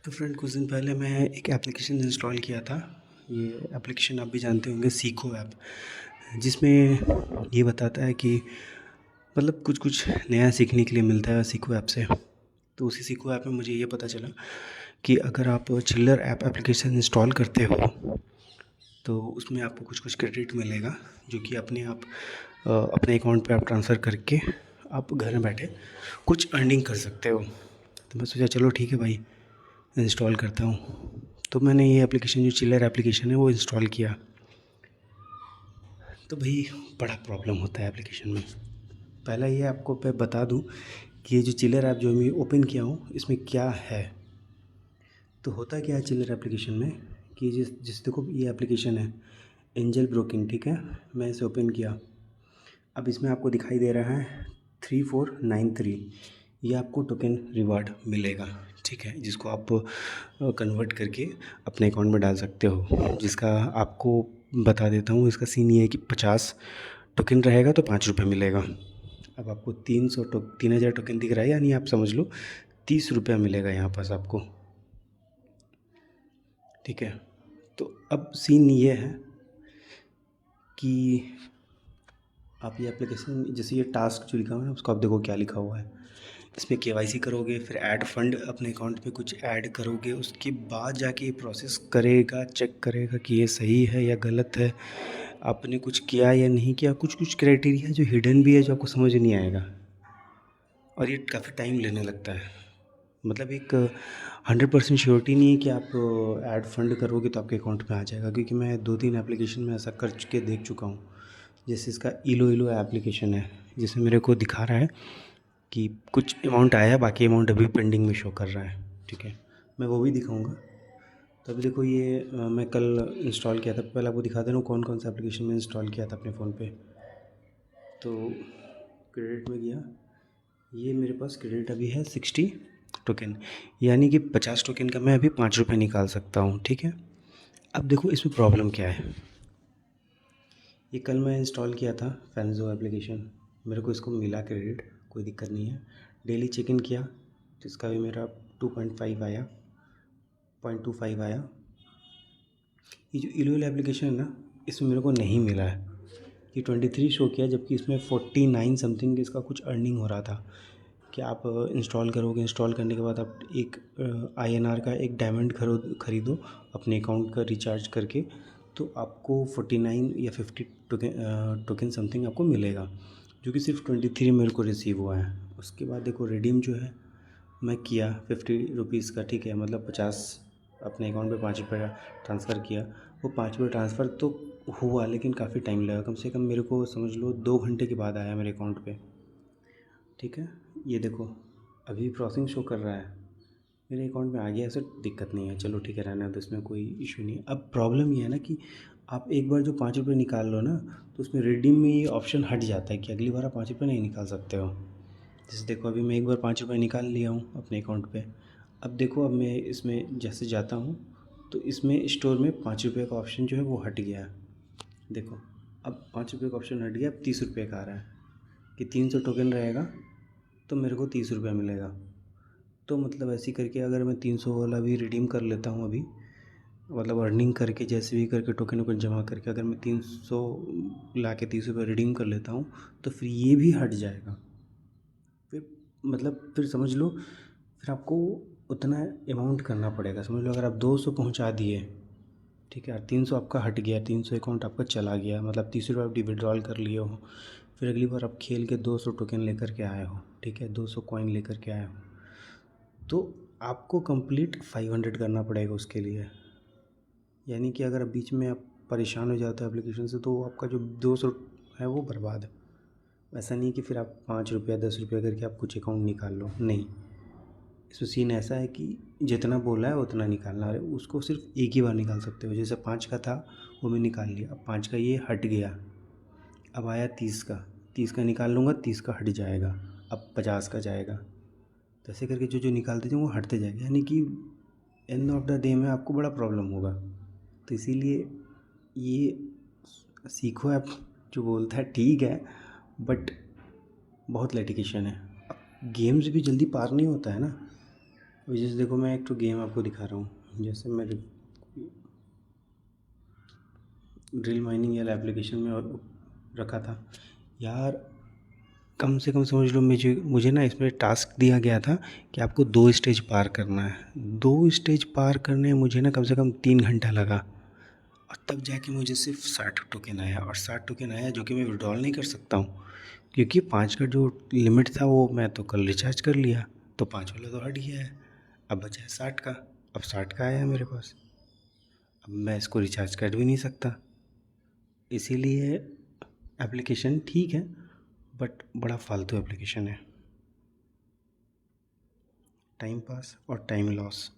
तो फ्रेंड कुछ दिन पहले मैं एक एप्लीकेशन इंस्टॉल किया था। ये एप्लीकेशन आप भी जानते होंगे, सीखो ऐप, जिसमें ये बताता है कि मतलब कुछ कुछ नया सीखने के लिए मिलता है सीखो ऐप से। तो उसी सीखो ऐप में मुझे ये पता चला कि अगर आप चिल्लर ऐप एप्लीकेशन इंस्टॉल करते हो तो उसमें आपको कुछ कुछ क्रेडिट मिलेगा, जो कि अपने आप अपने अकाउंट पे आप ट्रांसफ़र करके आप घर में बैठे कुछ अर्निंग कर सकते हो। तो मैं सोचा चलो ठीक है भाई, इंस्टॉल करता हूँ। तो मैंने ये एप्लीकेशन, जो चिल्लर एप्लीकेशन है, वो इंस्टॉल किया। तो भाई बड़ा प्रॉब्लम होता है एप्लीकेशन में। पहला ये आपको मैं बता दूँ कि ये जो चिल्लर ऐप जो मैं ओपन किया हूँ, इसमें क्या है। तो होता क्या है चिल्लर एप्लीकेशन में कि जिस देखो ये एप्लीकेशन है एंजल ब्रोकिंग, ठीक है। मैं इसे ओपन किया। अब इसमें आपको दिखाई दे रहा है 3493, ये आपको टोकन रिवार्ड मिलेगा, ठीक है, जिसको आप कन्वर्ट करके अपने अकाउंट में डाल सकते हो। जिसका आपको बता देता हूँ, इसका सीन ये है कि 50 टोकन रहेगा तो 5 रुपये मिलेगा। अब आपको 3,000 टोकन दिख रहा है, यानी आप समझ लो 30 रुपया मिलेगा यहाँ पास आपको, ठीक है। तो अब सीन ये है कि आप ये एप्लीकेशन, जैसे ये टास्क जो लिखा हुआ है ना, उसको आप देखो क्या लिखा हुआ है। इसमें केवाईसी करोगे, फिर ऐड फंड अपने अकाउंट पे कुछ ऐड करोगे, उसके बाद जाके ये प्रोसेस करेगा, चेक करेगा कि ये सही है या गलत है, आपने कुछ किया या नहीं किया। कुछ कुछ क्राइटेरिया जो हिडन भी है, जो आपको समझ नहीं आएगा, और ये काफ़ी टाइम लेने लगता है। मतलब एक 100% श्योरिटी नहीं है कि आप ऐड फंड करोगे तो आपके अकाउंट में आ जाएगा, क्योंकि मैं 2-3 एप्लीकेशन में ऐसा कर के देख चुका हूँ। जैसे इसका इलो इलो एप्लीकेशन है, जिसमें मेरे को दिखा रहा है कि कुछ अमाउंट आया है, बाकी अमाउंट अभी पेंडिंग में शो कर रहा है, ठीक है। मैं वो भी दिखाऊंगा। तो अभी देखो ये मैं कल इंस्टॉल किया था। पहले आपको दिखा दे रहा हूँ कौन कौन सा एप्लीकेशन में इंस्टॉल किया था अपने फ़ोन पे। तो क्रेडिट में गया, ये मेरे पास क्रेडिट अभी है 60 टोकन, यानी कि 50 टोकन का मैं अभी 5 रुपये निकाल सकता हूँ, ठीक है। अब देखो इसमें प्रॉब्लम क्या है। ये कल मैं इंस्टॉल किया था फैनजो एप्लीकेशन, मेरे को इसको मिला क्रेडिट, कोई दिक्कत नहीं है। डेली चेक इन किया तो इसका भी मेरा 2.5 आया, 0.25 आया। ये जो इलोल एप्लीकेशन है ना, इसमें मेरे को नहीं मिला है। ये 23 शो किया, जबकि इसमें 49 समथिंग इसका कुछ अर्निंग हो रहा था। कि आप इंस्टॉल करोगे, इंस्टॉल करने के बाद आप एक INR का एक डायमंड खरीदो अपने अकाउंट का रिचार्ज करके, तो आपको 49 या 50 टोकन समथिंग आपको मिलेगा, जो कि सिर्फ 23 मेरे को रिसीव हुआ है। उसके बाद देखो रिडीम जो है मैं किया 50 रुपीज़ का, ठीक है, मतलब 50, अपने अकाउंट पे 5 रुपये ट्रांसफ़र किया। वो 5 रुपये ट्रांसफ़र तो हुआ, लेकिन काफ़ी टाइम लगा, कम से कम मेरे को समझ लो 2 घंटे के बाद आया मेरे अकाउंट पे, ठीक है। ये देखो अभी प्रोसेसिंग शो कर रहा है, मेरे अकाउंट में आ गया, ऐसे दिक्कत नहीं है, चलो ठीक है, रहने दो, इसमें कोई इशू नहीं है। अब प्रॉब्लम ये है ना कि आप एक बार जो 5 रुपये निकाल लो ना, तो उसमें रिडीम में ये ऑप्शन हट जाता है कि अगली बार आप 5 रुपये नहीं निकाल सकते हो। जैसे देखो अभी मैं एक बार 5 रुपये निकाल लिया हूँ अपने अकाउंट पे। अब देखो, अब मैं इसमें जैसे जाता हूँ तो इसमें स्टोर में 5 रुपये का ऑप्शन जो है वो हट गया है। देखो अब 5 रुपये का ऑप्शन हट गया, अब 30 रुपये का आ रहा है कि 300 टोकन रहेगा तो मेरे को 30 रुपये मिलेगा। तो मतलब ऐसे ही करके अगर मैं 300 वाला भी रिडीम कर लेता हूँ अभी, मतलब अर्निंग करके जैसे भी करके टोकन वोकन जमा करके, अगर मैं 300 ला के 30 रुपये रिडीम कर लेता हूँ, तो फिर ये भी हट जाएगा। फिर मतलब फिर समझ लो, फिर आपको उतना अमाउंट करना पड़ेगा। समझ लो अगर आप 200 पहुँचा दिए, ठीक है, और 300 आपका हट गया, 300 अकाउंट आपका चला गया, मतलब 30 रुपये आप विड्रॉल कर लिए हो। फिर अगली बार आप खेल के 200 टोकन लेकर के आए हो, ठीक है, 200 कॉइन लेकर के आए हो, तो आपको कंप्लीट 500 करना पड़ेगा उसके लिए। यानी कि अगर बीच में आप परेशान हो जाते हो एप्लीकेशन से, तो आपका जो 200 है वो बर्बाद है। ऐसा नहीं कि फिर आप 5 रुपया 10 रुपया करके आप कुछ अकाउंट निकाल लो, नहीं। इसमें सीन ऐसा है कि जितना बोला है उतना निकालना है, उसको सिर्फ एक ही बार निकाल सकते हो। जैसे 5 का था वो मैं निकाल लिया, अब 5 का ये हट गया, अब आया 30 का, 30 का निकाल लूँगा, 30 का हट जाएगा, अब 50 का जाएगा। तो ऐसे करके जो जो निकालते जाओ वो हटते जाएगा, यानी कि एंड ऑफ द डे में आपको बड़ा प्रॉब्लम होगा। तो इसीलिए ये सीखो ऐप जो बोलता है ठीक है, बट बहुत लिटिगेशन है। अब गेम्स भी जल्दी पार नहीं होता है ना। अभी जैसे देखो, मैं एक तो गेम आपको दिखा रहा हूँ। जैसे मैं ड्रिल माइनिंग वाला एप्लीकेशन में और रखा था यार। कम से कम समझ लो, मुझे मुझे ना इसमें टास्क दिया गया था कि आपको 2 स्टेज पार करना है। 2 स्टेज पार करने में मुझे ना कम से कम 3 घंटा लगा, और तब जाके मुझे सिर्फ 60 टोकन आया। और 60 टोकन आया जो कि मैं विड्रॉल नहीं कर सकता हूँ, क्योंकि 5 का जो लिमिट था वो मैं तो कल रिचार्ज कर लिया, तो 5 वाला तो हट गया है। अब बचा है 60 का। अब 60 का आया है मेरे पास, अब मैं इसको रिचार्ज कर भी नहीं सकता। इसीलिए एप्लीकेशन ठीक है, बट बड़ा फालतू एप्लीकेशन है। टाइम पास और टाइम लॉस।